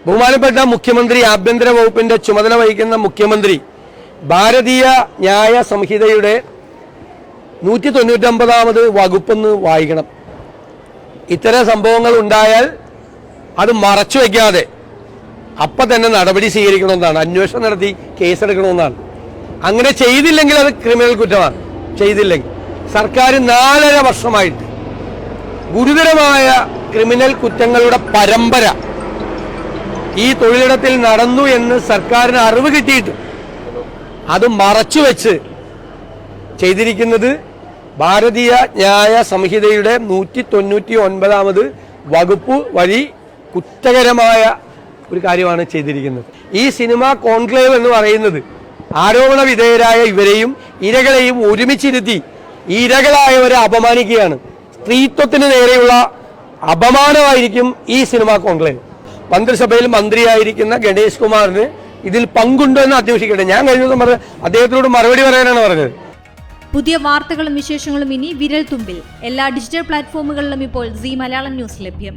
ബഹുമാനപ്പെട്ട മുഖ്യമന്ത്രി, ആഭ്യന്തര വകുപ്പിന്റെ ചുമതല വഹിക്കുന്ന മുഖ്യമന്ത്രി ഭാരതീയ ന്യായ സംഹിതയുടെ 199ാമത് വകുപ്പെന്ന് വായിക്കണം. ഇത്തരം സംഭവങ്ങൾ ഉണ്ടായാൽ അത് മറച്ചു വയ്ക്കാതെ അപ്പം തന്നെ നടപടി സ്വീകരിക്കണമെന്നാണ്, അന്വേഷണം നടത്തി കേസെടുക്കണമെന്നാണ്. അങ്ങനെ ചെയ്തില്ലെങ്കിൽ അത് ക്രിമിനൽ കുറ്റമാണ്. ചെയ്തില്ലെങ്കിൽ സർക്കാർ 4.5 വർഷമായിട്ട് ഗുരുതരമായ ക്രിമിനൽ കുറ്റങ്ങളുടെ പരമ്പര ഈ തൊഴിലിടത്തിൽ നടന്നു എന്ന് സർക്കാരിന് അറിവ് കിട്ടിയിട്ട് അത് മറച്ചുവെച്ച് ചെയ്തിരിക്കുന്നത് ഭാരതീയ ന്യായ സംഹിതയുടെ 199ാമത് വകുപ്പ് വഴി കുറ്റകരമായ ഒരു കാര്യമാണ് ചെയ്തിരിക്കുന്നത്. ഈ സിനിമ കോൺക്ലേവ് എന്ന് പറയുന്നത് ആരോപണ വിധേയരായ ഇവരെയും ഇരകളെയും ഒരുമിച്ചിരുത്തി ഇരകളായവരെ അപമാനിക്കുകയാണ്. സ്ത്രീത്വത്തിന് നേരെയുള്ള അപമാനമായിരിക്കും ഈ സിനിമ കോൺക്ലേവ്. മന്ത്രിസഭയിൽ മന്ത്രിയായിരിക്കുന്ന ഗണേഷ് കുമാറിന് ഇതിൽ പങ്കുണ്ടോ എന്ന് അന്വേഷിക്കട്ടെ. ഞാൻ കഴിഞ്ഞ ദിവസം പറഞ്ഞത് അദ്ദേഹത്തിനോട് മറുപടി പറയാനാണ് പറഞ്ഞത്. പുതിയ വാർത്തകളും വിശേഷങ്ങളും ഇനി വിരൽ തുമ്പിൽ. എല്ലാ ഡിജിറ്റൽ പ്ലാറ്റ്ഫോമുകളിലും ഇപ്പോൾ സീ മലയാളം ന്യൂസ് ലഭ്യം.